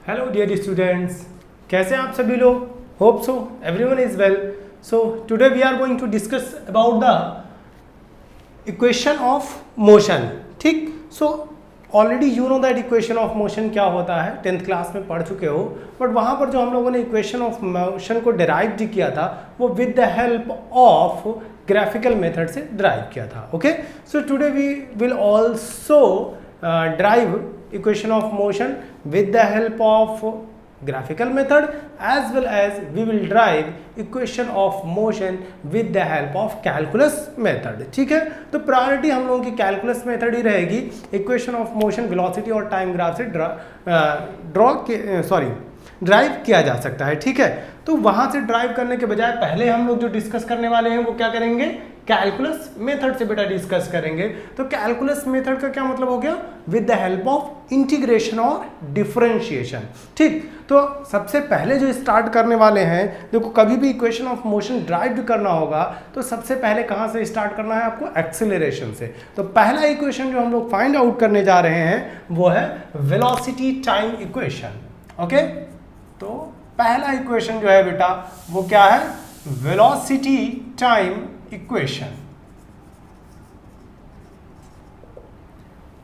Hello dear students, कैसे हैं आप सभी लोग? Hope so everyone is well. So today we are going to discuss about the equation of motion. ठीक, so already you know that equation of motion क्या होता है, 10th class में पढ़ चुके हो. बट वहाँ पर जो हम लोगों ने इक्वेशन ऑफ मोशन को डिराइव किया था वो with the help of graphical method से डिराइव किया था. Okay, so today we will also derive equation of motion with the help of graphical method, as well as we will derive equation of motion with the help of calculus method. ठीक है, तो priority हम लोगों की calculus method ही रहेगी. Equation of motion velocity और time graph से drive किया जा सकता है. ठीक है, तो वहां से ड्राइव करने के बजाय पहले हम लोग जो डिस्कस करने वाले हैं वो क्या करेंगे, कैलकुलस मेथड से बेटा डिस्कस करेंगे. तो कैलकुलस मेथड का क्या मतलब हो गया, with the help of integration और डिफरेंशिएशन. ठीक, तो सबसे पहले जो स्टार्ट करने वाले हैं, देखो कभी भी इक्वेशन ऑफ मोशन ड्राइव करना होगा तो सबसे पहले कहां से स्टार्ट करना है आपको, एक्सेलरेशन से. तो पहला इक्वेशन जो हम लोग फाइंड आउट करने जा रहे हैं वो है वेलोसिटी टाइम इक्वेशन. ओके, तो पहला इक्वेशन जो है बेटा वो क्या है, वेलोसिटी टाइम इक्वेशन.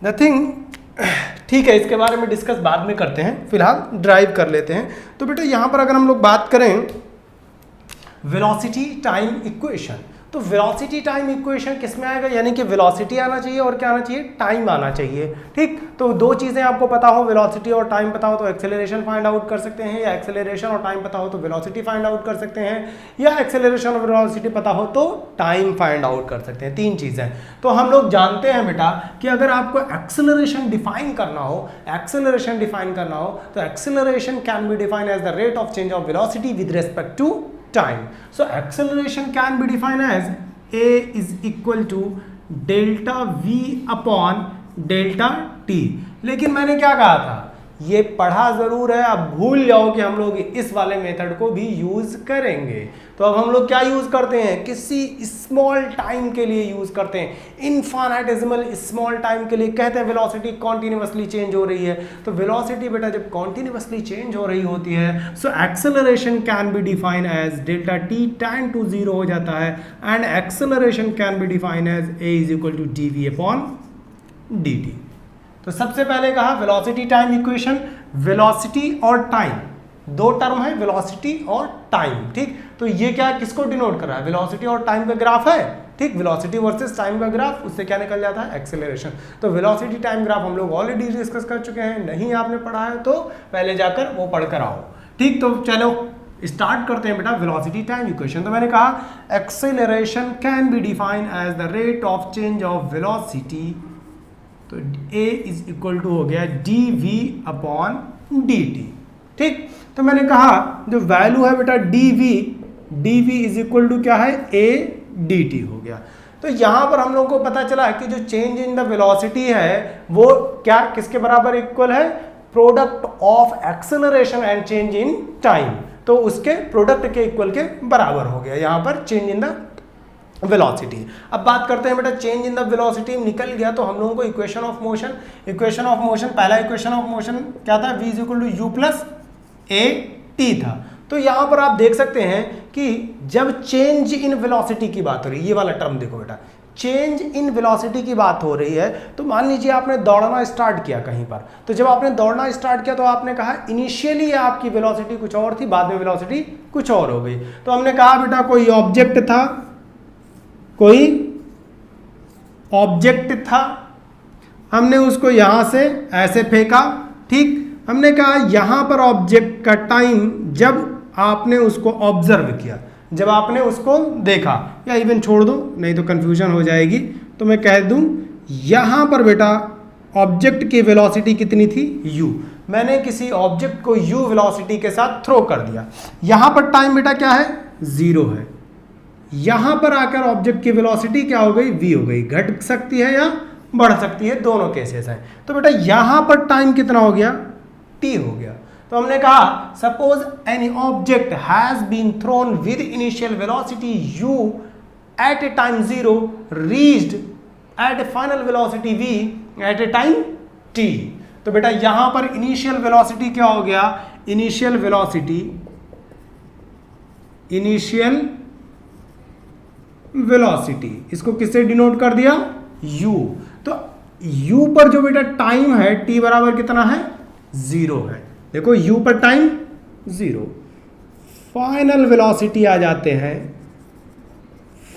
नथिंग, ठीक है, इसके बारे में डिस्कस बाद में करते हैं, फिलहाल ड्राइव कर लेते हैं. तो बेटा यहां पर अगर हम लोग बात करें वेलोसिटी टाइम इक्वेशन, तो वेलोसिटी टाइम इक्वेशन किस में आएगा, यानी कि वेलोसिटी आना चाहिए और क्या आना चाहिए, टाइम आना चाहिए. ठीक, तो दो चीजें आपको पता हो, वेलोसिटी और टाइम पता हो तो एक्सेलरेशन फाइंड आउट कर सकते हैं, या एक्सेलरेशन और टाइम पता हो तो वेलोसिटी फाइंड आउट कर सकते हैं, या एक्सेलरेशन और वेलोसिटी पता हो तो टाइम फाइंड आउट कर सकते हैं. तीन चीजें. तो हम लोग जानते हैं बेटा कि अगर आपको एक्सेलरेशन डिफाइन करना हो, तो acceleration can be define as the rate of change of velocity with respect to time. So acceleration can be defined as a is equal to delta v upon delta t. लेकिन मैंने क्या कहा था, ये पढ़ा जरूर है, अब भूल जाओ कि हम लोग इस वाले मेथड को भी यूज करेंगे. तो अब हम लोग क्या यूज करते हैं, किसी स्मॉल टाइम के लिए यूज करते हैं, इनफाइनाइटेसिमल स्मॉल टाइम के लिए. कहते हैं वेलोसिटी कॉन्टिन्यूसली चेंज हो रही है, तो वेलोसिटी बेटा जब कॉन्टिन्यूसली चेंज हो रही होती है, so acceleration can be define as delta T tend to 0 हो जाता है, and acceleration can be define as A is equal to D V upon D T. तो सबसे पहले कहा वेलोसिटी टाइम इक्वेशन, वेलोसिटी और टाइम दो टर्म है, वेलोसिटी और टाइम. ठीक, तो ये क्या किसको डिनोट कर रहा है, वेलोसिटी और टाइम का ग्राफ है. ठीक, वेलोसिटी वर्सेस टाइम का ग्राफ, उससे क्या निकल जाता है, एक्सेलरेशन. तो वेलोसिटी टाइम ग्राफ हम लोग ऑलरेडी डिस्कस कर चुके हैं, नहीं आपने पढ़ा है तो पहले जाकर वो पढ़कर आओ. ठीक, तो चलो स्टार्ट करते हैं बेटा वेलोसिटी टाइम इक्वेशन. तो मैंने कहा acceleration can be defined as the rate of change of velocity, तो a इज इक्वल टू हो गया D V upon D T. ठीक, तो मैंने कहा जो वैल्यू है बेटा D V is equal to क्या है, ए डी टी हो गया. तो यहां पर हम लोग को पता चला कि जो चेंज इन द वेलोसिटी है वो क्या किसके बराबर इक्वल है, product of acceleration and change in time. तो उसके प्रोडक्ट के इक्वल के बराबर हो गया यहां पर चेंज इन द वेलोसिटी. अब बात करते हैं बेटा चेंज इन द वेलोसिटी निकल गया, तो हम लोगों को इक्वेशन ऑफ मोशन, पहला इक्वेशन ऑफ मोशन क्या था, v is equal to you plus A T था. तो यहां पर आप देख सकते हैं कि जब चेंज इन वेलोसिटी की बात हो रही है, ये वाला टर्म देखो बेटा, चेंज इन वेलोसिटी की बात हो रही है, तो मान लीजिए आपने दौड़ना स्टार्ट किया कहीं पर. तो जब आपने दौड़ना स्टार्ट किया तो आपने कहा इनिशियली आपकी वेलोसिटी कुछ और थी, बाद में वेलोसिटी कुछ और हो गई. तो हमने कहा बेटा कोई ऑब्जेक्ट था, हमने उसको यहां से ऐसे फेंका. ठीक, हमने कहा यहां पर ऑब्जेक्ट का टाइम जब आपने उसको ऑब्जर्व किया, जब आपने उसको देखा, या इवन छोड़ दो नहीं तो कंफ्यूजन हो जाएगी, तो मैं कह दूं यहां पर बेटा ऑब्जेक्ट की वेलोसिटी कितनी थी, u. मैंने किसी ऑब्जेक्ट को u वेलोसिटी के साथ थ्रो कर दिया. यहां पर टाइम बेटा क्या है, 0 है. यहां पर आकर ऑब्जेक्ट की वेलोसिटी क्या हो गई, v हो गई. घट सकती है या बढ़ सकती है, दोनों केसेस हैं. तो बेटा यहां पर टाइम कितना हो गया, t हो गया. तो हमने कहा suppose any object has been thrown with initial velocity u at a time 0 reached at a final velocity v at a time t. तो बेटा यहां पर इनिशियल वेलोसिटी क्या हो गया, इनिशियल वेलोसिटी इसको किससे डिनोट कर दिया, u। तो u पर जो बेटा टाइम है t बराबर कितना है, 0 है। देखो u पर टाइम 0, फाइनल वेलोसिटी आ जाते हैं,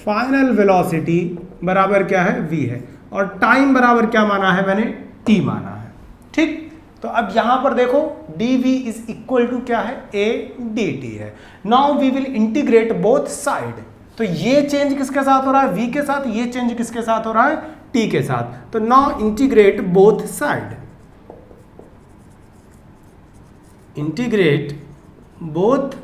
फाइनल वेलोसिटी बराबर क्या है, v है, और टाइम बराबर क्या माना है मैंने, t माना है। ठीक, तो अब यहां पर देखो dv इज इक्वल टू क्या है, a dt है। Now we will integrate both side. तो ये चेंज किसके साथ हो रहा है, v के साथ, ये चेंज किसके साथ हो रहा है, t के साथ। तो now integrate both side, integrate both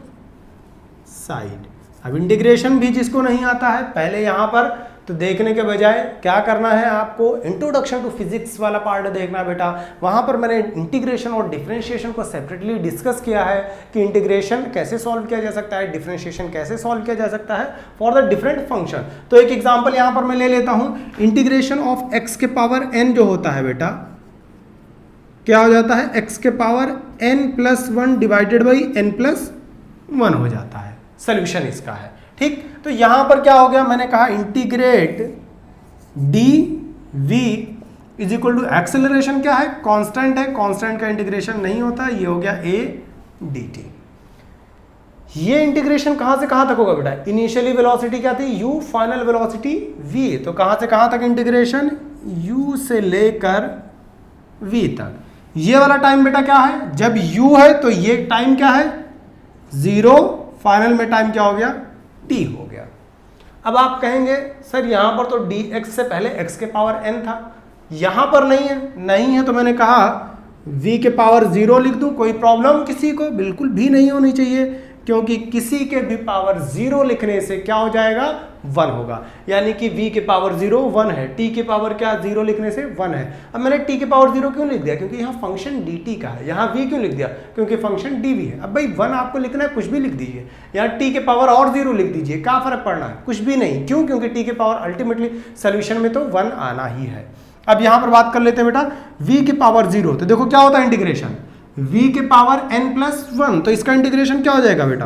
side. अब इंटीग्रेशन भी जिसको नहीं आता है, पहले यहां पर तो देखने के बजाय क्या करना है आपको, इंट्रोडक्शन टू फिजिक्स वाला पार्ट देखना बेटा। वहां पर मैंने इंटीग्रेशन और डिफरेंशिएशन को सेपरेटली डिस्कस किया है कि इंटीग्रेशन कैसे सॉल्व किया जा सकता है, डिफरेंशिएशन कैसे सॉल्व किया जा सकता है फॉर द डिफरेंट फंक्शन। तो एक एग्जांपल यहां पर मैं ले लेता हूं, इंटीग्रेशन ऑफ x के पावर n जो होता है बेटा, क्या हो जाता है, x के power n+1 divided by n+1 हो जाता है। सोल्यूशन इसका है। ठीक, तो यहां पर क्या हो गया, मैंने कहा integrate dv is equal to acceleration क्या है, कांस्टेंट है, कांस्टेंट का इंटीग्रेशन नहीं होता, ये हो गया a dt। ये इंटीग्रेशन कहां से कहां तक होगा बेटा, इनिशियली वेलोसिटी क्या थी u, फाइनल वेलोसिटी v, तो कहां से कहां तक इंटीग्रेशन, u से लेकर v तक। ये वाला टाइम बेटा क्या है, जब u है तो ये टाइम क्या है, 0, फाइनल में टाइम क्या हो गया, t हो गया। अब आप कहेंगे सर यहां पर तो dx से पहले x के पावर n था, यहां पर नहीं है तो मैंने कहा v के पावर 0 लिख दूं, कोई प्रॉब्लम किसी को बिल्कुल भी नहीं होनी चाहिए, क्योंकि किसी के भी पावर 0 लिखने से क्या हो जाएगा, 1 होगा। यानी कि v के पावर 0 1 है, t के पावर क्या 0 लिखने से 1 है। अब मैंने t के पावर 0 क्यों लिख दिया, क्योंकि यहाँ फंक्शन dt का है, यहाँ v क्यों लिख दिया, क्योंकि फंक्शन dv है। अब भाई 1 आपको लिखना है, कुछ भी लिख दीजिए, यहाँ t के पावर और 0 लिख दीजिए, क्या फर्क पड़ना है, कुछ भी नहीं। क्यों, क्योंकि t के पावर अल्टीमेटली सोल्यूशन में तो 1 आना ही है। अब यहाँ पर बात कर लेते हैं बेटा v के पावर 0, तो देखो क्या होता है इंटीग्रेशन, v के पावर n+1, तो इसका इंटीग्रेशन क्या हो जाएगा बेटा,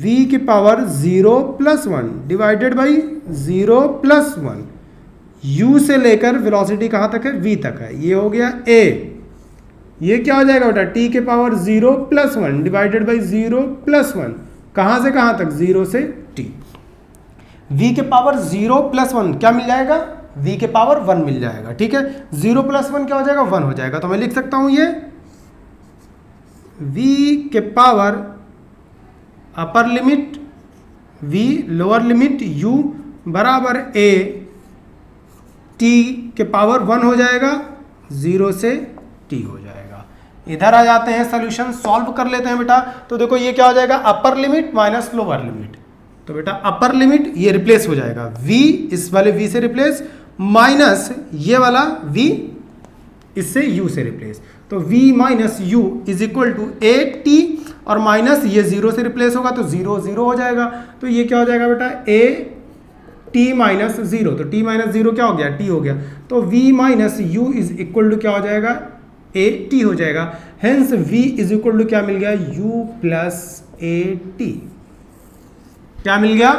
v के पावर 0+1 डिवाइडेड बाई 0+1, u से लेकर वेलोसिटी कहाँ तक है, v तक है, ये हो गया a। ये क्या हो जाएगा बेटा, t के पावर 0+1 डिवाइडेड बाई 0+1, कहाँ से कहाँ तक, 0 से t। v के पावर 0+1 क्या मिल जाएगा, v के पावर 1 मिल जाएगा। ठीक है, 0+1 क्या हो जाएगा, 1 हो जाएगा। तो मैं लिख सकता हूं ये v के power upper limit v, lower limit u बराबर a, t के पावर 1 हो जाएगा, 0 से t हो जाएगा। इधर आ जाते हैं, सोल्यूशन सॉल्व कर लेते हैं बेटा। तो देखो ये क्या हो जाएगा, upper limit minus lower limit. तो बेटा अपर लिमिट ये रिप्लेस हो जाएगा, v इस वाले v से रिप्लेस, माइनस ये वाला v इससे u से रिप्लेस। तो v minus u is equal to a t, और माइनस ये 0 से रिप्लेस होगा तो 0 0 हो जाएगा। तो ये क्या हो जाएगा बेटा, a t माइनस 0, तो t माइनस 0 क्या हो गया, t हो गया। तो v minus u is equal to क्या हो जाएगा, a t हो जाएगा। Hence v is equal to क्या मिल गया, u प्लस a t। क्या मिल गया,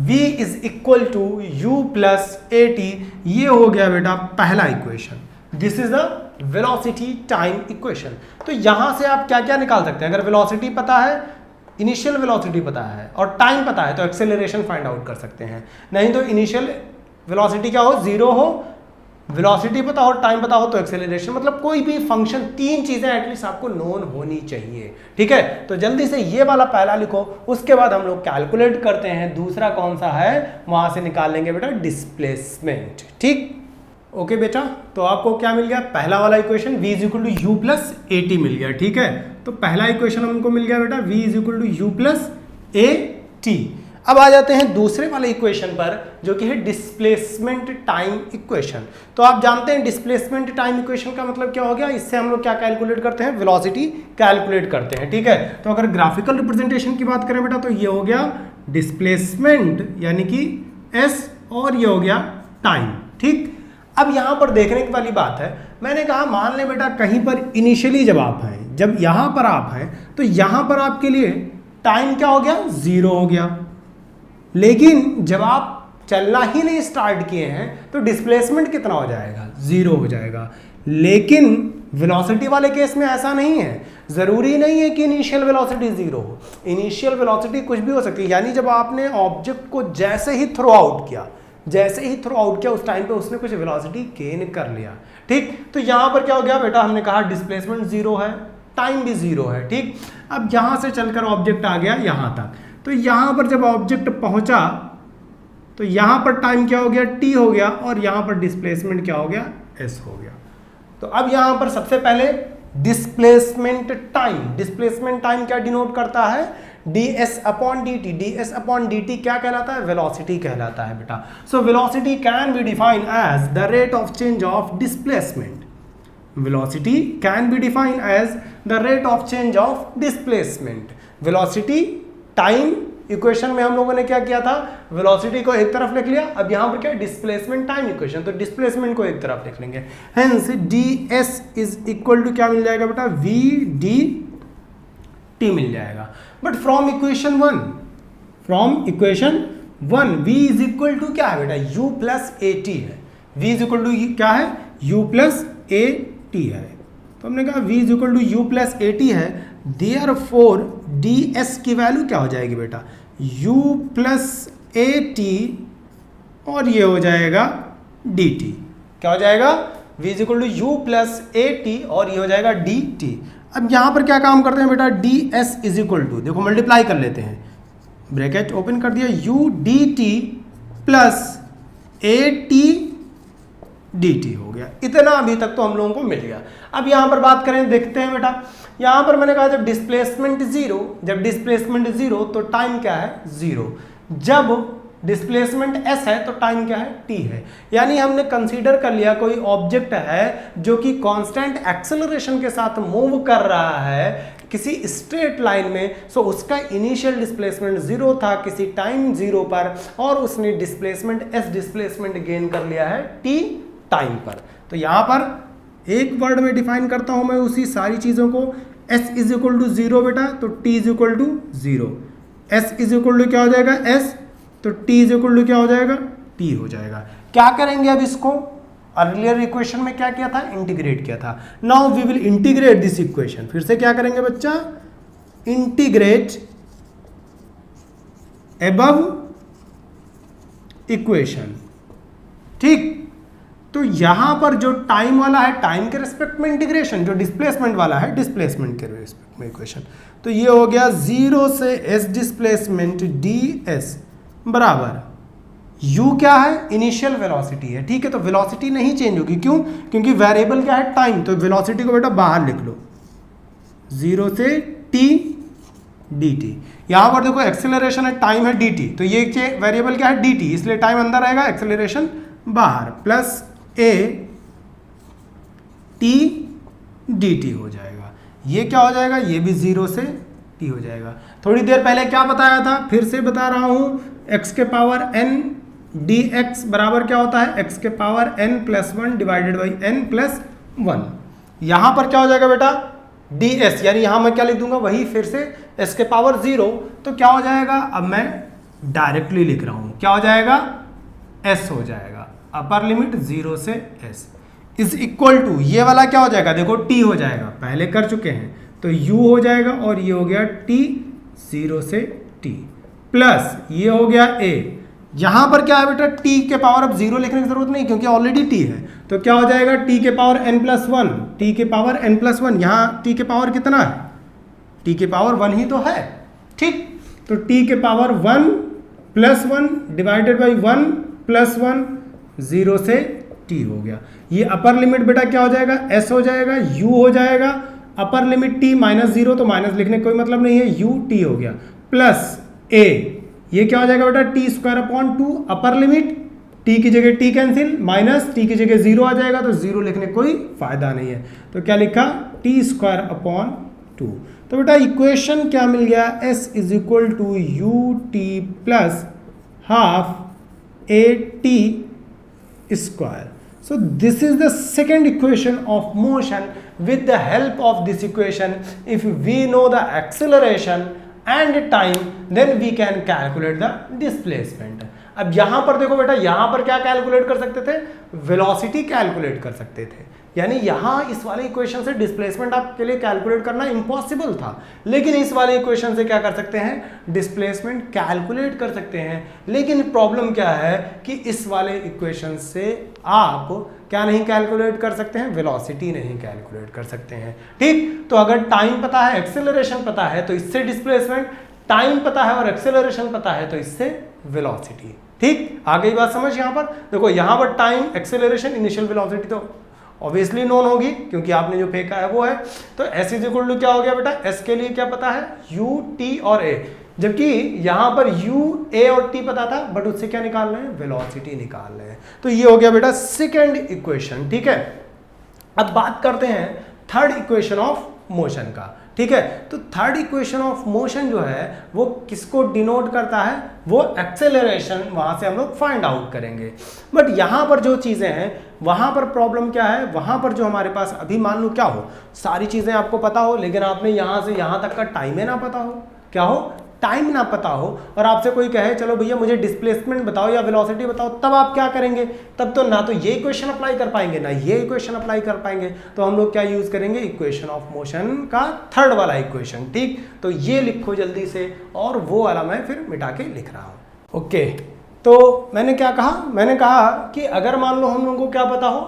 v is equal to u plus a t। ये हो गया बेटा पहला equation, this is the velocity time equation. तो यहां से आप क्या क्या निकाल सकते हैं, अगर वेलोसिटी पता है, इनिशियल वेलोसिटी पता है और टाइम पता है तो एक्सेलरेशन फाइंड आउट कर सकते हैं। नहीं तो इनिशियल वेलोसिटी क्या हो, 0 हो, वेलोसिटी पता हो, टाइम पता हो तो एक्सेलरेशन, मतलब कोई भी फंक्शन, 3 चीजें एटलीस्ट आपको नोन होनी चाहिए। ठीक है, तो जल्दी से ये वाला पहला लिखो, उसके बाद हम लोग कैलकुलेट करते हैं दूसरा कौन सा है, वहां से निकाल लेंगे बेटा डिस्प्लेसमेंट। ठीक, ओके बेटा, तो आपको क्या मिल गया, पहला वाला equation v is equal to you plus A t मिल गया। ठीक है, तो पहला इक्वेशन हमको मिल गया बेटा v is equal to you plus A T. अब आ जाते हैं दूसरे वाले इक्वेशन पर, जो कि है डिस्प्लेसमेंट टाइम इक्वेशन। तो आप जानते हैं डिस्प्लेसमेंट टाइम इक्वेशन का मतलब क्या हो गया, इससे हम लोग क्या कैलकुलेट करते हैं, वेलोसिटी कैलकुलेट करते हैं। ठीक है, तो अगर ग्राफिकल रिप्रेजेंटेशन की बात करें बेटा, तो ये हो गया डिस्प्लेसमेंट यानी कि s, और ये हो गया टाइम। ठीक, अब यहाँ पर देखने की वाली बात है, मैंने कहा मान ले बेटा कहीं पर इनिशियली जब आप हैं, जब यहाँ पर आप हैं तो यहाँ पर आपके लिए टाइम क्या हो गया, 0 हो गया। लेकिन जब आप चलना ही नहीं स्टार्ट किए हैं तो डिस्प्लेसमेंट कितना हो जाएगा, 0 हो जाएगा। लेकिन वेलोसिटी वाले केस में ऐसा नहीं है, ज़रूरी नहीं है कि इनिशियल वेलोसिटी 0 हो, इनिशियल वेलोसिटी कुछ भी हो सकती है। यानी जब आपने ऑब्जेक्ट को जैसे ही थ्रो आउट किया, उस टाइम पे उसने कुछ वेलोसिटी गेन कर लिया, ठीक। तो यहाँ पर क्या हो गया बेटा, हमने कहा डिस्प्लेसमेंट 0 है, टाइम भी 0 है, ठीक। अब यहाँ से चलकर ऑब्जेक्ट आ गया यहाँ तक, तो यहाँ पर जब ऑब्जेक्ट पहुँचा तो यहाँ पर टाइम क्या हो गया, t हो गया, और यहाँ पर डिस्प्लेसमेंट क्या हो गया, s हो गया। तो अब यहाँ पर सबसे पहले डिस्प्लेसमेंट टाइम क्या डिनोट करता है, ds upon dt। ds upon dt क्या कहलाता है, वेलोसिटी कहलाता है बेटा। So velocity can be defined as the rate of change of displacement. Velocity can be defined as the rate of change of displacement. Velocity time equation में हम लोगों ने क्या किया था, वेलोसिटी को एक तरफ लिख लिया, अब यहाँ पर क्या डिस्प्लेसमेंट टाइम इक्वेशन, तो डिस्प्लेसमेंट को एक तरफ लिख लेंगे। Hence ds is equal to क्या मिल जाएगा बेटा, v dt मिल जाएगा। But from equation 1 v is equal to क्या है बेटा, u प्लस at है। v इज इक्वल टू क्या है, u प्लस at है। तो हमने कहा v is equal to u plus at है, देयरफॉर ds की वैल्यू क्या हो जाएगी बेटा, u प्लस at, और ये हो जाएगा dt। क्या हो जाएगा, v is equal to u plus at, और ये हो जाएगा dt। अब यहाँ पर क्या काम करते हैं बेटा, ds इज इक्वल टू, देखो मल्टीप्लाई कर लेते हैं, ब्रैकेट ओपन कर दिया, u dt plus at dt हो गया। इतना अभी तक तो हम लोगों को मिल गया। अब यहाँ पर बात करें, देखते हैं बेटा, यहाँ पर मैंने कहा जब डिस्प्लेसमेंट 0 तो टाइम क्या है, 0। जब डिस्प्लेसमेंट s है तो टाइम क्या है, t है। यानी हमने कंसीडर कर लिया कोई ऑब्जेक्ट है जो कि कांस्टेंट एक्सेलरेशन के साथ मूव कर रहा है किसी स्ट्रेट लाइन में, सो उसका इनिशियल डिस्प्लेसमेंट 0 था किसी टाइम 0 पर, और उसने डिस्प्लेसमेंट गेन कर लिया है t टाइम पर। तो यहाँ पर एक वर्ड में डिफाइन करता हूं मैं उसी सारी चीजों को, s इज इक्वल टू 0 बेटा, तो t is equal to 0, s is equal to क्या हो जाएगा, s, तो t इज इक्वल टू क्या हो जाएगा, t हो जाएगा। क्या करेंगे अब इसको, अर्लियर इक्वेशन में क्या किया था, इंटीग्रेट किया था। Now we will integrate this equation. फिर से क्या करेंगे बच्चा, इंटीग्रेट अबव इक्वेशन, ठीक। तो यहां पर जो टाइम वाला है टाइम के रेस्पेक्ट में इंटीग्रेशन, जो डिस्प्लेसमेंट वाला है डिस्प्लेसमेंट के रेस्पेक्ट में इक्वेशन। तो ये हो गया 0 से s डिस्प्लेसमेंट ds बराबर u क्या है, इनिशियल वेलोसिटी है, ठीक है। तो वेलोसिटी नहीं चेंज होगी, क्यों, क्योंकि वेरिएबल क्या है, टाइम। तो वेलोसिटी को बेटा बाहर लिख लो, 0 से t dt। यहां पर देखो एक्सेलरेशन है, टाइम है dt, तो ये वेरिएबल क्या है, dt, इसलिए टाइम अंदर आएगा, एक्सेलरेशन बाहर, प्लस a t dt हो जाएगा। ये क्या हो जाएगा, ये भी 0 से t हो जाएगा। थोड़ी देर पहले क्या बताया था, फिर से बता रहा हूं, x के पावर n dx बराबर क्या होता है, x के power n plus 1 divided by n plus 1। यहां पर क्या हो जाएगा बेटा, ds, यानी यहां मैं क्या लिख दूंगा, वही फिर से s के पावर 0, तो क्या हो जाएगा, अब मैं डायरेक्टली लिख रहा हूं, क्या हो जाएगा, s हो जाएगा, अपर लिमिट 0 से s इज इक्वल टू, ये वाला क्या हो जाएगा, देखो t हो जाएगा, पहले कर चुके हैं, तो u हो जाएगा, और ये हो गया t 0 से t, प्लस ये हो गया a। यहां पर क्या है बेटा, t के पावर अब 0 लिखने की जरूरत नहीं, क्योंकि ऑलरेडी t है, तो क्या हो जाएगा, t के पावर n प्लस 1, t के पावर n प्लस 1, यहाँ t के पावर कितना है, t के पावर 1 ही तो है, ठीक। तो t के power 1 plus 1 divided by 1 plus 1, 0 से t हो गया। ये अपर लिमिट बेटा क्या हो जाएगा, s हो जाएगा, u हो जाएगा, अपर लिमिट t माइनस 0, तो माइनस लिखने का कोई मतलब नहीं है, u t हो गया, प्लस a, ये क्या हो जाएगा बेटा, T square upon 2, upper limit, t की जगह t कैंसिल, माइनस t की जगह 0 आ जाएगा, तो 0 लिखने कोई फायदा नहीं है, तो क्या लिखा, टी स्क्वायर अपॉन 2। तो बेटा इक्वेशन क्या मिल गया, s is equal to U T plus half A T square. So this is the second equation of motion. With the help of this equation, if we know the acceleration and time, then we can calculate the displacement. अब यहां पर देखो बेटा, यहां पर क्या calculate कर सकते थे? वेलोसिटी कैलकुलेट कर सकते थे। यानी यहां इस वाले इक्वेशन से डिस्प्लेसमेंट आपके लिए कैलकुलेट करना इम्पॉसिबल था, लेकिन इस वाले इक्वेशन से क्या कर सकते हैं? डिस्प्लेसमेंट कैलकुलेट कर सकते हैं। लेकिन प्रॉब्लम क्या है कि इस वाले इक्वेशन से आप क्या नहीं कैलकुलेट कर सकते हैं? वेलोसिटी नहीं कैलकुलेट कर सकते हैं। ठीक, तो अगर टाइम पता है, एक्सेलरेशन पता है, तो इससे डिस्प्लेसमेंट, टाइम पता है और एक्सेलरेशन पता है तो इससे वेलोसिटी। ठीक, आ गई बात समझ? यहां पर देखो, यहां पर टाइम, एक्सेलरेशन, इनिशियल वेलोसिटी तो ऑब्वियसली नोन होगी क्योंकि आपने जो फेंका है वो है। तो एस इज इक्वल टू क्या हो गया बेटा? एस के लिए क्या पता है? यू, टी और ए, जबकि यहां पर यू, ए और टी पता था, बट उससे क्या निकाल रहे हैं? वेलोसिटी निकाल रहे हैं। तो ये हो गया बेटा सेकेंड इक्वेशन। ठीक है, अब बात करते हैं थर्ड इक्वेशन ऑफ मोशन का। ठीक है, तो थर्ड इक्वेशन ऑफ मोशन जो है वो किसको डिनोट करता है? वो एक्सेलरेशन, वहां से हम लोग फाइंड आउट करेंगे। बट यहां पर जो चीजें हैं, वहां पर प्रॉब्लम क्या है? वहां पर जो हमारे पास अभी मान लो क्या हो, सारी चीजें आपको पता हो, लेकिन आपने यहां से यहां तक का टाइम ही ना पता हो। क्या हो? टाइम ना पता हो, और आपसे कोई कहे चलो भैया मुझे डिस्प्लेसमेंट बताओ या वेलोसिटी बताओ, तब आप क्या करेंगे? तब तो ना तो ये इक्वेशन अप्लाई कर पाएंगे ना ये इक्वेशन अप्लाई कर पाएंगे। तो हम लोग क्या यूज करेंगे? इक्वेशन ऑफ मोशन का थर्ड वाला इक्वेशन। ठीक, तो ये लिखो जल्दी से, और वो वाला मैं फिर मिटा के लिख रहा हूं। ओके, तो मैंने क्या कहा? मैंने कहा कि अगर मान लो हम लोगों को क्या पता हो?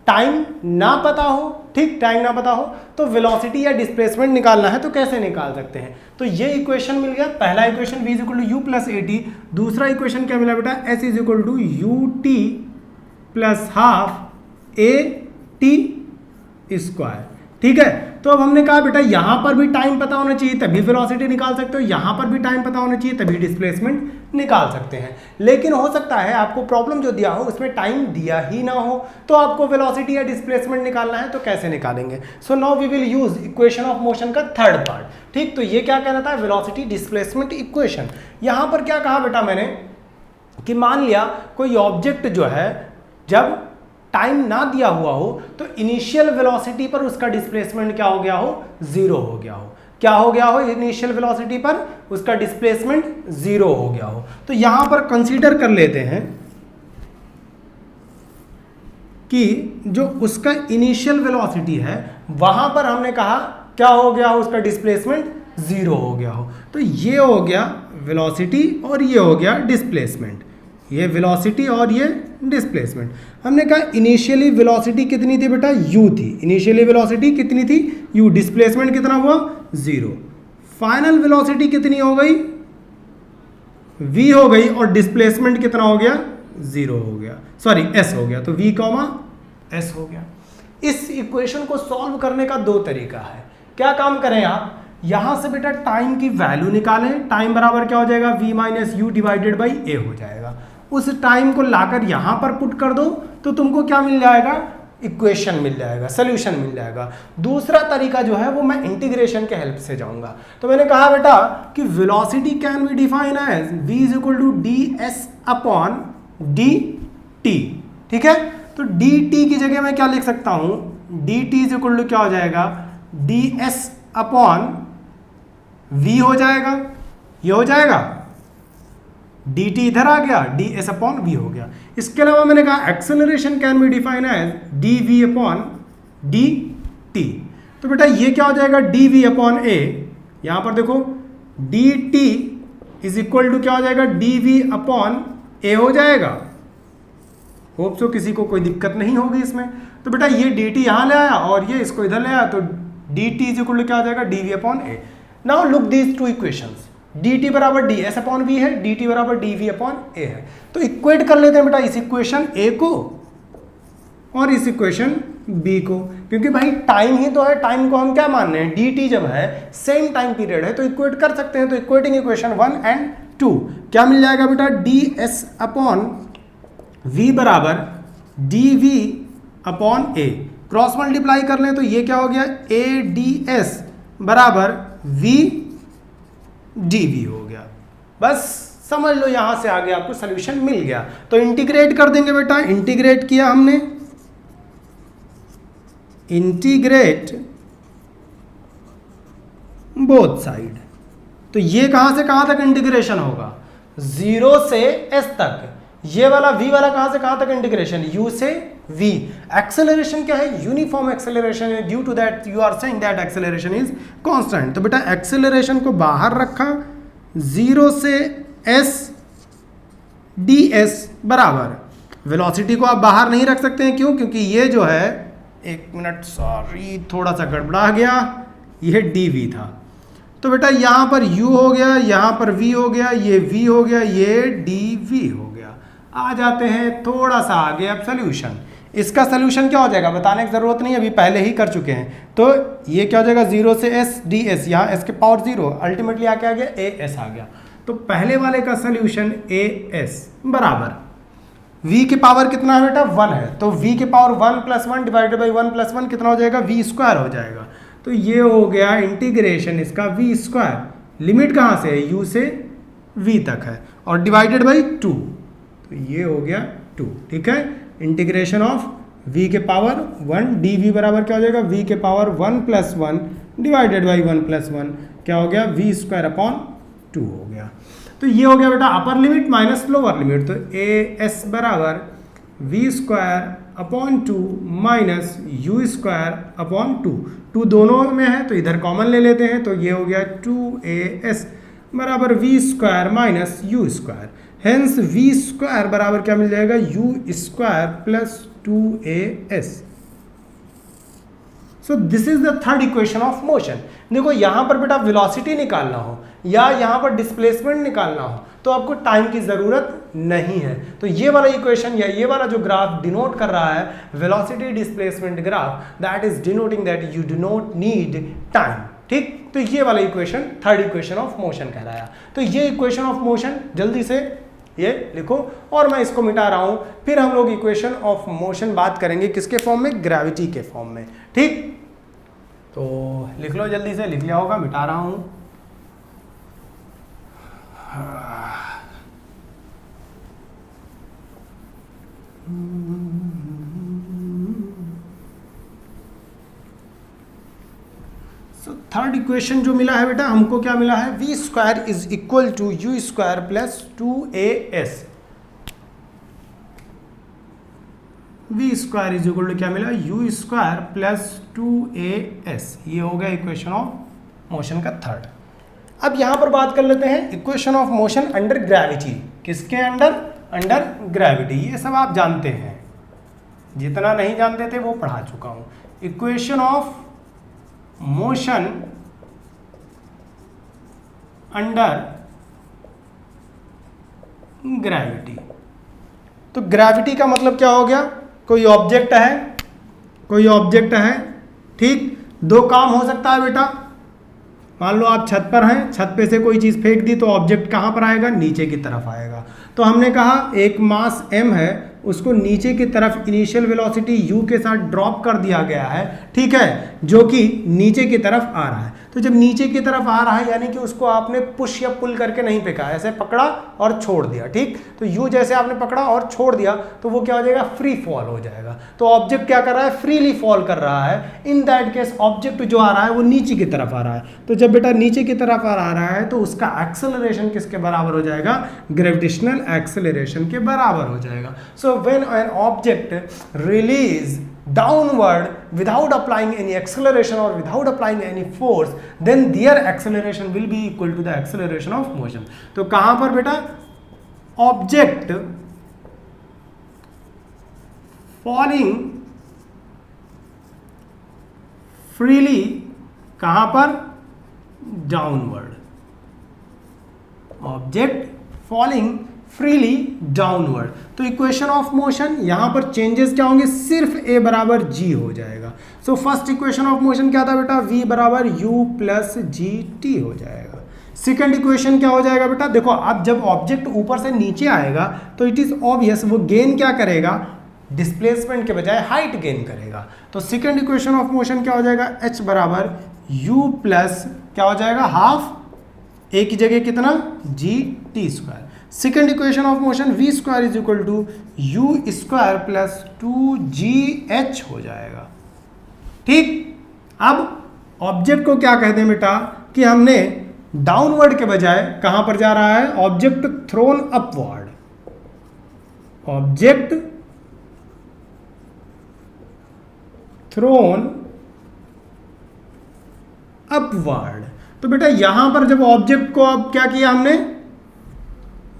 टाइम ना पता हो। ठीक, टाइम ना पता हो तो वेलोसिटी या डिस्प्लेसमेंट निकालना है, तो कैसे निकाल सकते हैं? तो ये इक्वेशन मिल गया, पहला equation v is equal to you plus A T. दूसरा इक्वेशन क्या मिला बेटा? s is equal to U T plus half A T square. ठीक है, तो अब हमने कहा बेटा यहां पर भी टाइम पता होना चाहिए तभी वेलोसिटी निकाल सकते हो, यहां पर भी टाइम पता होना चाहिए तभी डिस्प्लेसमेंट निकाल सकते हैं। लेकिन हो सकता है आपको प्रॉब्लम जो दिया हो उसमें टाइम दिया ही ना हो, तो आपको वेलोसिटी या डिस्प्लेसमेंट निकालना है, तो कैसे निकालेंगे? So now we will use equation of motion का थर्ड पार्ट। ठीक, तो ये क्या कहना था? Velocity displacement equation. यहां पर क्या कहा बेटा मैंने कि मान लिया कोई ऑब्जेक्ट जो है जब टाइम ना दिया हुआ हो तो इनिशियल वेलोसिटी पर उसका डिस्प्लेसमेंट क्या हो गया हो? जीरो हो गया हो। क्या हो गया हो? इनिशियल वेलोसिटी पर उसका डिस्प्लेसमेंट जीरो हो गया हो। तो यहां पर कंसीडर कर लेते हैं कि जो उसका इनिशियल वेलोसिटी है वहां पर हमने कहा क्या हो गया हो? उसका डिस्प्लेसमेंट जीरो हो गया हो। तो ये हो गया वेलोसिटी और ये हो गया डिस्प्लेसमेंट। ये वेलोसिटी और ये डिस्प्लेसमेंट। हमने कहा इनिशियली वेलोसिटी कितनी थी बेटा? u थी। इनिशियली वेलोसिटी कितनी थी? u। डिस्प्लेसमेंट कितना हुआ? जीरो। फाइनल वेलोसिटी कितनी हो गई? v हो गई, और डिस्प्लेसमेंट कितना हो गया? जीरो हो गया, सॉरी s हो गया। तो v कॉमा s हो गया। इस इक्वेशन को सॉल्व करने का दो तरीका है। क्या काम करें आप? यहां से बेटा टाइम की वैल्यू निकालें। टाइम बराबर क्या हो जाएगा? v minus you divided by a हो जाएगा। उस टाइम को लाकर यहां पर पुट कर दो तो तुमको क्या मिल जाएगा? इक्वेशन मिल जाएगा, सोल्यूशन मिल जाएगा। दूसरा तरीका जो है वो मैं इंटीग्रेशन के हेल्प से जाऊंगा। तो मैंने कहा बेटा कि velocity can be define as v is equal to D S upon D T. ठीक है, तो डी टी की जगह मैं क्या लिख सकता हूं? D T is equal to क्या हो जाएगा? डी एस अपॉन v हो जाएगा। ये हो जाएगा, dt इधर आ गया, डी एस अपॉन वी हो गया। इसके अलावा मैंने कहा acceleration can be define as D V upon D T. तो बेटा ये क्या हो जाएगा? D V upon A. यहां पर देखो D T is equal to क्या हो जाएगा? डी वी अपॉन ए हो जाएगा। होप सो किसी को कोई दिक्कत नहीं होगी इसमें। तो बेटा ये डी टी यहां ले आया और ये इसको इधर ले आया, तो D T is equal to क्या हो जाएगा? D V upon A. Now look these two equations. D T बराबर डी एस अपॉन वी है, डी टी बराबर डी वी अपॉन ए है। तो इक्वेट कर लेते हैं बेटा इस इक्वेशन ए को और इस इक्वेशन बी को, क्योंकि भाई टाइम ही तो है। टाइम को हम क्या मान रहे हैं? डी टी जब है सेम टाइम पीरियड है तो इक्वेट कर सकते हैं। तो इक्वेटिंग इक्वेशन 1 एंड 2 क्या मिल जाएगा बेटा? डी एस अपॉन वी बराबर D V upon A. Cross multiply कर लें तो ये क्या हो गया? ए डी एस बराबर वी डी वी हो गया। बस समझ लो यहां से आगे आपको सोल्यूशन मिल गया। तो इंटीग्रेट कर देंगे बेटा, इंटीग्रेट किया हमने, इंटीग्रेट बोथ साइड। तो ये कहां से कहां तक इंटीग्रेशन होगा, 0 से s तक। ये वाला v वाला कहां से कहां तक इंटीग्रेशन, u से v। एक्सेलरेशन क्या है, यूनिफॉर्म एक्सेलरेशन है, due to that you are saying that acceleration is constant. तो बेटा एक्सेलरेशन को बाहर रखा, 0 से s ds बराबर, वेलोसिटी को आप बाहर नहीं रख सकते हैं, क्यों, क्योंकि ये जो है, एक मिनट सॉरी थोड़ा सा गड़बड़ा गया, ये dv था। तो बेटा यहां पर u हो गया, यहां पर v हो गया, ये v हो गया, ये dv हो गया। आ जाते हैं थोड़ा सा आगे अब सोल्यूशन। इसका सोल्यूशन क्या हो जाएगा बताने की जरूरत नहीं, अभी पहले ही कर चुके हैं। तो ये क्या हो जाएगा, 0 से s ds, यहाँ s के पावर 0, अल्टीमेटली आके आ गया as आ गया। तो पहले वाले का सोल्यूशन as बराबर v के पावर कितना है बेटा, 1 है, तो v के पावर 1 + 1 डिवाइडेड बाई 1 + 1 कितना हो जाएगा, v स्क्वायर हो जाएगा। तो ये हो गया इंटीग्रेशन इसका v स्क्वायर। लिमिट कहाँ से है, u से v तक है, और डिवाइडेड बाई 2, तो ये हो गया 2। ठीक है, इंटीग्रेशन ऑफ v के पावर 1 dv बराबर क्या हो जाएगा, v के पावर 1 + 1 डिवाइडेड बाई 1 + 1 क्या हो गया, v स्क्वायर अपॉन 2 हो गया। तो ये हो गया बेटा upper limit minus lower limit. तो as बराबर v square upon 2 minus u square upon 2, 2 दोनों में है तो इधर कॉमन ले लेते हैं, तो ये हो गया 2as बराबर v square minus u square. Hence v square बराबर क्या मिल जाएगा, u square plus 2as। So this is the third equation of motion. देखो यहां पर बेटा वेलोसिटी निकालना हो या यहां पर डिस्प्लेसमेंट निकालना हो तो आपको टाइम की जरूरत नहीं है। तो ये वाला इक्वेशन या ये वाला जो ग्राफ डिनोट कर रहा है velocity displacement graph, that is denoting that you do not need time. ठीक, तो ये वाला equation third equation of motion कहलाया। तो ये इक्वेशन ऑफ मोशन जल्दी से ये लिखो और मैं इसको मिटा रहा हूं। फिर हम लोग इक्वेशन ऑफ मोशन बात करेंगे किसके फॉर्म में, ग्रेविटी के फॉर्म में। ठीक, तो लिख लो जल्दी से, लिख लिया होगा, मिटा रहा हूं। थर्ड इक्वेशन जो मिला है बेटा हमको क्या मिला है, v square is equal to u square plus 2as। v square is equal to क्या मिला, u स्क्वायर प्लस 2as। ये हो गया इक्वेशन ऑफ मोशन का थर्ड। अब यहां पर बात कर लेते हैं equation of motion under gravity. किसके अंडर, अंडर ग्रेविटी। ये सब आप जानते हैं, जितना नहीं जानते थे वो पढ़ा चुका हूं। Equation of motion under gravity. तो ग्रेविटी का मतलब क्या हो गया, कोई ऑब्जेक्ट है, कोई ऑब्जेक्ट है, ठीक, दो काम हो सकता है बेटा। मान लो आप छत पर हैं, छत पे से कोई चीज़ फेंक दी तो ऑब्जेक्ट कहाँ पर आएगा, नीचे की तरफ आएगा। तो हमने कहा एक मास m है, उसको नीचे की तरफ इनिशियल वेलोसिटी u के साथ ड्रॉप कर दिया गया है, ठीक है, जो कि नीचे की तरफ आ रहा है। तो जब नीचे की तरफ आ रहा है यानी कि उसको आपने पुश या पुल करके नहीं फेंका, ऐसे पकड़ा और छोड़ दिया, ठीक। तो u जैसे आपने पकड़ा और छोड़ दिया तो वो क्या हो जाएगा, फ्री फॉल हो जाएगा। तो ऑब्जेक्ट क्या कर रहा है, फ्रीली फॉल कर रहा है। इन दैट केस ऑब्जेक्ट जो आ रहा है वो नीचे की तरफ आ रहा है। तो जब बेटा नीचे की तरफ आ रहा है तो उसका एक्सेलरेशन किसके बराबर हो जाएगा, ग्रेविटेशनल एक्सेलरेशन के बराबर हो जाएगा। So when an object release downward without applying any acceleration or without applying any force, then their acceleration will be equal to the acceleration of motion. तो कहां पर बेटा, ऑब्जेक्ट falling freely, कहां पर, downward. Object falling freely downward. तो equation of motion यहां पर changes क्या होंगे, सिर्फ a बराबर g हो जाएगा। So first equation of motion क्या था बेटा, v बराबर u प्लस जी टी हो जाएगा। सेकेंड इक्वेशन क्या हो जाएगा बेटा, देखो अब जब ऑब्जेक्ट ऊपर से नीचे आएगा तो इट इज ऑब्वियस वो गेन क्या करेगा, डिस्प्लेसमेंट के बजाय हाइट गेन करेगा। तो सेकेंड इक्वेशन ऑफ मोशन क्या हो जाएगा, h बराबर u प्लस क्या हो जाएगा, हाफ a की जगह कितना, g t square. Second equation of motion v square is equal to U square plus 2gh हो जाएगा। ठीक, अब ऑब्जेक्ट को क्या कहते हैं बेटा कि हमने डाउनवर्ड के बजाय कहां पर जा रहा है, object throne upward, object throne upward. तो बेटा यहां पर जब ऑब्जेक्ट को अब क्या किया हमने,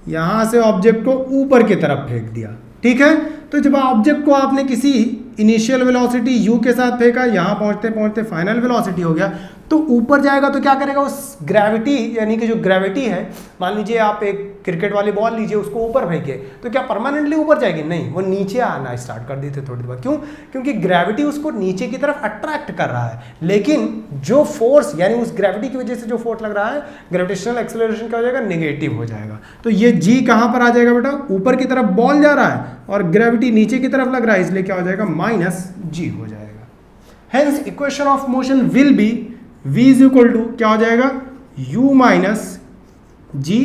यहां से ऑब्जेक्ट को ऊपर की तरफ फेंक दिया। ठीक है, तो जब ऑब्जेक्ट को आपने किसी इनिशियल वेलोसिटी u के साथ फेंका, यहां पहुंचते पहुंचते फाइनल वेलोसिटी हो गया, तो ऊपर जाएगा तो क्या करेगा, उस ग्रेविटी यानी कि जो ग्रेविटी है, मान लीजिए आप एक क्रिकेट वाली बॉल लीजिए, उसको ऊपर फेंकिए, तो क्या परमानेंटली ऊपर जाएगी? नहीं, वो नीचे आना स्टार्ट कर देते थोड़ी देर बाद। क्यों? क्योंकि ग्रेविटी उसको नीचे की तरफ अट्रैक्ट कर रहा है, लेकिन जो फोर्स यानी उस ग्रेविटी की वजह से जो फोर्स लग रहा है, ग्रेविटेशनल एक्सेलरेशन क्या हो जाएगा, नेगेटिव हो जाएगा। तो ये g कहां पर आ जाएगा बेटा, ऊपर की तरफ बॉल जा रहा है और ग्रेविटी नीचे की तरफ लग रहा है, इसलिए क्या हो जाएगा, -g हो जाएगा। Hence equation of motion will be v is equal to क्या हो जाएगा, u माइनस जी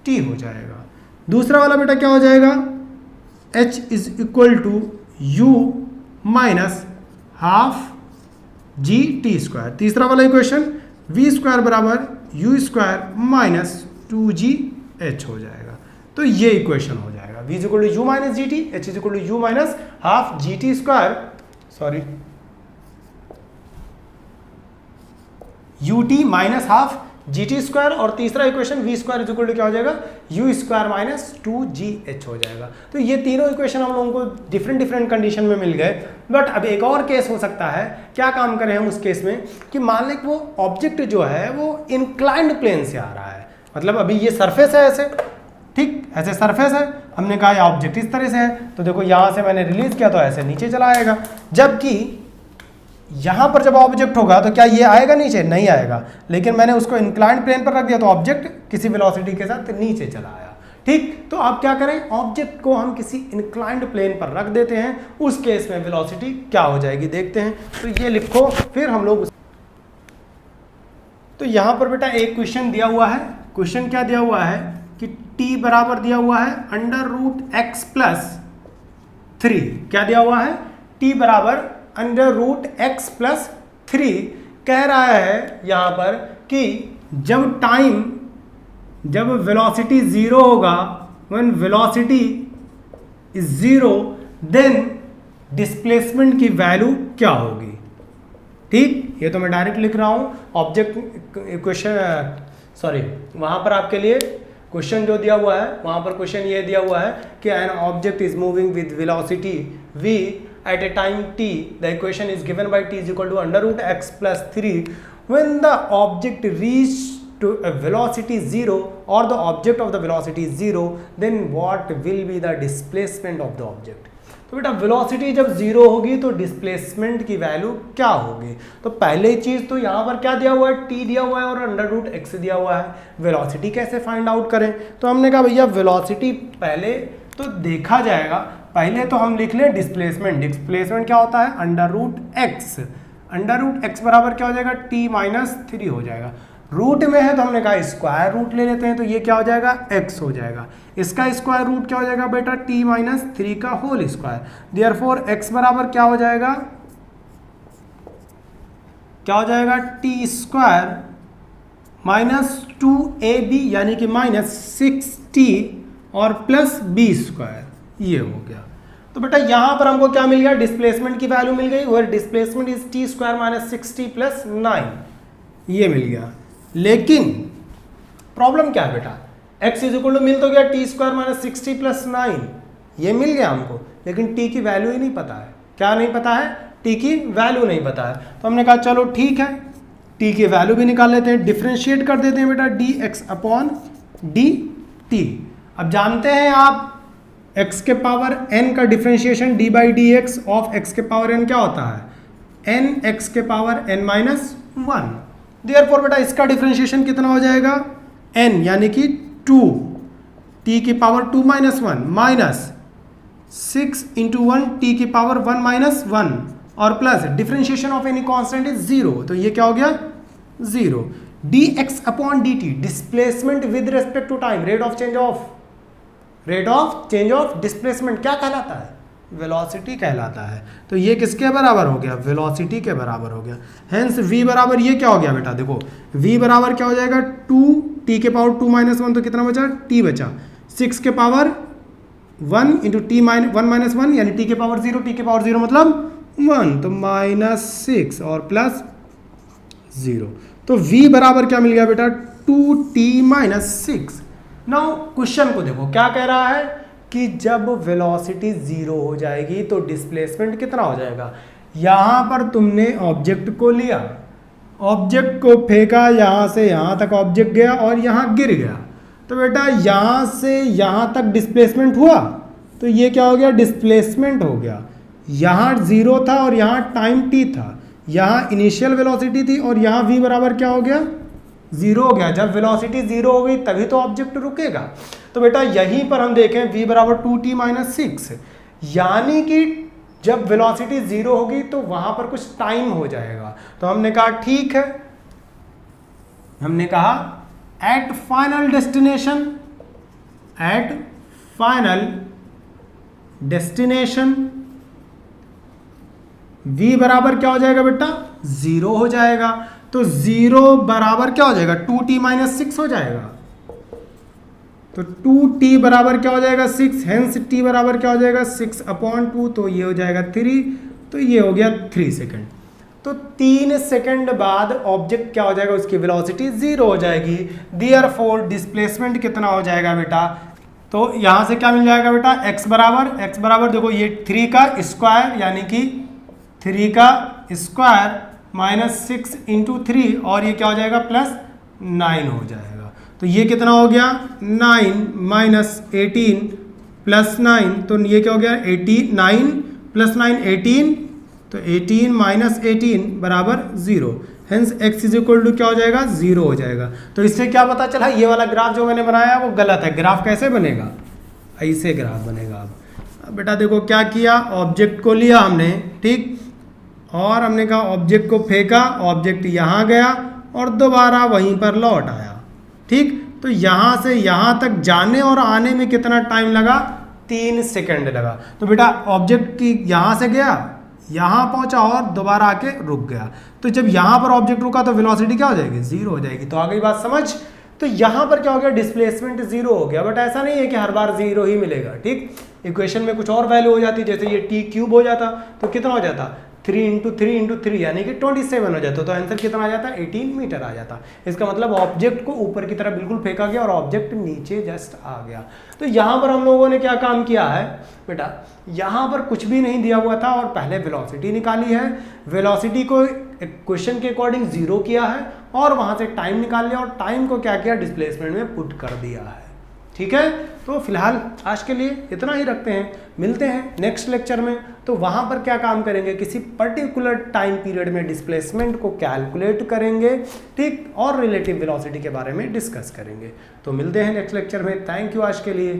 टी हो जाएगा। दूसरा वाला बेटा क्या हो जाएगा, h is equal to u minus half G T square. तीसरा वाला इक्वेशन v स्क्वायर बराबर u स्क्वायर माइनस 2gh हो जाएगा। तो ये इक्वेशन हो जाएगा, v is equal to u minus G T, h is equal to u minus half G T square, sorry ut minus half G T square, और तीसरा equation v square is equal to क्या हो जाएगा, u square minus 2gh हो जाएगा। तो ये तीनों इक्वेशन हम लोगों को डिफरेंट डिफरेंट कंडीशन में मिल गए। बट अब एक और केस हो सकता है, क्या काम करें हम उस केस में कि मान लें कि वो ऑब्जेक्ट जो है वो इंक्लाइंड प्लेन से आ रहा है, मतलब अभी ये सरफेस है ऐसे, ठीक ऐसे सरफेस है, हमने कहा ये ऑब्जेक्ट इस तरह से है, तो देखो यहाँ से मैंने रिलीज किया तो ऐसे नीचे चला आएगा, जबकि यहां पर जब ऑब्जेक्ट होगा तो क्या ये आएगा नीचे, नहीं आएगा, लेकिन मैंने उसको इंक्लाइंड प्लेन पर रख दिया तो ऑब्जेक्ट किसी वेलोसिटी के साथ नीचे चला आया। ठीक, तो आप क्या करें, ऑब्जेक्ट को हम किसी इंक्लाइंड प्लेन पर रख देते हैं, उस केस में वेलोसिटी क्या हो जाएगी देखते हैं। तो ये लिखो, फिर हम लोग, तो यहां पर बेटा एक क्वेश्चन दिया हुआ है, क्वेश्चन क्या दिया हुआ है कि t बराबर दिया हुआ है √x प्लस 3, क्या दिया हुआ है, t बराबर √x प्लस 3, कह रहा है यहां पर कि जब वेलोसिटी 0 होगा, when velocity is 0 then displacement की वैल्यू क्या होगी। ठीक, ये तो मैं डायरेक्ट लिख रहा हूं, ऑब्जेक्ट क्वेश्चन, सॉरी वहां पर आपके लिए क्वेश्चन जो दिया हुआ है, वहां पर क्वेश्चन ये दिया हुआ है कि an object is moving with velocity v at a time t, the equation is given by t is equal to √x plus 3, when the object reach to a velocity 0 or the object of the velocity is 0, then what will be the displacement of the object। तो बेटा velocity जब 0 होगी तो displacement की value क्या होगी। तो पहले चीज तो यहाँ पर क्या दिया हुआ है, t दिया हुआ है और √x दिया हुआ है, वेलोसिटी कैसे फाइंड आउट करें। तो हमने कहा भैया वेलोसिटी पहले तो देखा जाएगा, पहले तो हम लिख लें डिस्प्लेसमेंट। डिस्प्लेसमेंट क्या होता है, √x, √x बराबर क्या हो जाएगा, t माइनस 3 हो जाएगा। रूट में है तो हमने कहा स्क्वायर रूट ले लेते हैं, तो ये क्या हो जाएगा, x हो जाएगा। इसका स्क्वायर रूट क्या हो जाएगा बेटा, t माइनस 3 का होल स्क्वायर। देयरफॉर x बराबर क्या हो जाएगा, t स्क्वायर माइनस 2ab यानी कि -6t और प्लस b स्क्वायर, ये हो गया। तो बेटा यहां पर हमको क्या मिल गया, डिस्प्लेसमेंट की वैल्यू मिल गई, और displacement is t square minus 6t plus 9, ये मिल गया। लेकिन प्रॉब्लम क्या है बेटा, x इज इक्वल टू मिल तो गया t square minus 6t plus 9, ये मिल गया हमको, लेकिन t की वैल्यू ही नहीं पता है। क्या नहीं पता है, t की वैल्यू नहीं पता है। तो हमने कहा चलो ठीक है, t की वैल्यू भी निकाल लेते हैं, डिफ्रेंशिएट कर देते हैं बेटा dx अपॉन dt। अब जानते हैं आप x के पावर n का differentiation d by D x of x के पावर n क्या होता है, n x के पावर n माइनस 1। देयरफॉर बेटा इसका डिफ्रेंशिएशन कितना हो जाएगा, n यानी कि 2 t की power 2 minus 1 minus 6 into 1 t की पावर 1 माइनस 1 और plus differentiation of any constant is 0, तो ये क्या हो गया 0। dx अपॉन dt displacement with respect to time, rate of change of rate of change of displacement क्या कहलाता है? वेलोसिटी कहलाता है। तो ये किसके बराबर हो गया? वेलोसिटी के बराबर हो गया। हेंस v बराबर ये क्या हो गया बेटा? देखो v बराबर क्या हो जाएगा? 2t के पावर 2 - 1 तो कितना बचा? t बचा। 6 के पावर 1 इंटू t 1 - 1 यानी t के पावर 0, t के पावर 0 मतलब 1, तो -6 और प्लस 0। तो v बराबर क्या मिल गया बेटा? 2t - 6। नाउ क्वेश्चन को देखो क्या कह रहा है कि जब वेलोसिटी 0 हो जाएगी तो डिस्प्लेसमेंट कितना हो जाएगा? यहां पर तुमने ऑब्जेक्ट को लिया, ऑब्जेक्ट को फेंका, यहां से यहां तक ऑब्जेक्ट गया और यहां गिर गया, तो बेटा यहां से यहां तक डिस्प्लेसमेंट हुआ, तो ये क्या हो गया? डिस्प्लेसमेंट हो गया। यहां 0 था और यहां टाइम t था, यहां इनिशियल वेलोसिटी थी और यहां v बराबर क्या हो गया? 0 हो गया। जब वेलोसिटी 0 हो गई तभी तो ऑब्जेक्ट रुकेगा। तो बेटा यहीं पर हम देखें v बराबर 2t - 6, यानी कि जब वेलोसिटी 0 होगी तो वहां पर कुछ टाइम हो जाएगा। तो हमने कहा ठीक है, हमने कहा एट फाइनल डेस्टिनेशन v बराबर क्या हो जाएगा बेटा? 0 हो जाएगा। तो 0 बराबर क्या हो जाएगा? 2t - 6 हो जाएगा। तो 2t बराबर क्या हो जाएगा? 6। हेंस t बराबर क्या हो जाएगा? 6/2, तो ये हो जाएगा 3, तो ये हो गया 3 सेकेंड। तो 3 सेकेंड बाद ऑब्जेक्ट क्या हो जाएगा? उसकी वेलोसिटी 0 हो जाएगी। देयरफॉर डिस्प्लेसमेंट कितना हो जाएगा बेटा? तो यहां से क्या मिल जाएगा बेटा? x बराबर देखो ये 3 का स्क्वायर यानी कि 3 का स्क्वायर -6 इंटू 3 और ये क्या हो जाएगा? +9 हो जाएगा। तो ये कितना हो गया? 9 - 18 +9, तो ये क्या हो गया? 9 + 9 18, तो 18 - 18 बराबर 0। हेंस x = क्या हो जाएगा? 0 हो जाएगा। तो इससे क्या पता चला? ये वाला ग्राफ जो मैंने बनाया वो गलत है। ग्राफ कैसे बनेगा? ऐसे ग्राफ बनेगा। अब बेटा देखो क्या किया, ऑब्जेक्ट को लिया हमने, ठीक, और हमने कहा ऑब्जेक्ट को फेंका, ऑब्जेक्ट यहाँ गया और दोबारा वहीं पर लौट आया, ठीक। तो यहाँ से यहाँ तक जाने और आने में कितना टाइम लगा? 3 सेकंड लगा। तो बेटा ऑब्जेक्ट की यहाँ से गया, यहाँ पहुँचा और दोबारा आके रुक गया। तो जब यहाँ पर ऑब्जेक्ट रुका तो वेलोसिटी क्या हो जाएगी? 0 हो जाएगी। तो आ गई बात समझ? तो यहाँ पर क्या हो गया? डिस्प्लेसमेंट 0 हो गया। बट ऐसा नहीं है कि हर बार 0 ही मिलेगा, ठीक। इक्वेशन में कुछ और वैल्यू हो जाती, जैसे ये t³ हो जाता तो कितना हो जाता? 3 × 3 × 3 यानी कि 27 हो जाता। तो आंसर कितना आ जाता? 18 मीटर आ जाता। इसका मतलब ऑब्जेक्ट को ऊपर की तरफ बिल्कुल फेंका गया और ऑब्जेक्ट नीचे जस्ट आ गया। तो यहाँ पर हम लोगों ने क्या काम किया है बेटा? यहाँ पर कुछ भी नहीं दिया हुआ था और पहले वेलोसिटी निकाली है। वेलोसिटी को क्वेश्चन के अकॉर्डिंग 0 किया है और वहाँ से टाइम निकाल लिया और टाइम को क्या किया? डिस्प्लेसमेंट में पुट कर दिया है, ठीक है। तो फिलहाल आज के लिए इतना ही रखते हैं, मिलते हैं नेक्स्ट लेक्चर में। तो वहाँ पर क्या काम करेंगे? किसी पर्टिकुलर टाइम पीरियड में डिस्प्लेसमेंट को कैलकुलेट करेंगे, ठीक, और रिलेटिव वेलोसिटी के बारे में डिस्कस करेंगे। तो मिलते हैं नेक्स्ट लेक्चर में। थैंक यू आज के लिए।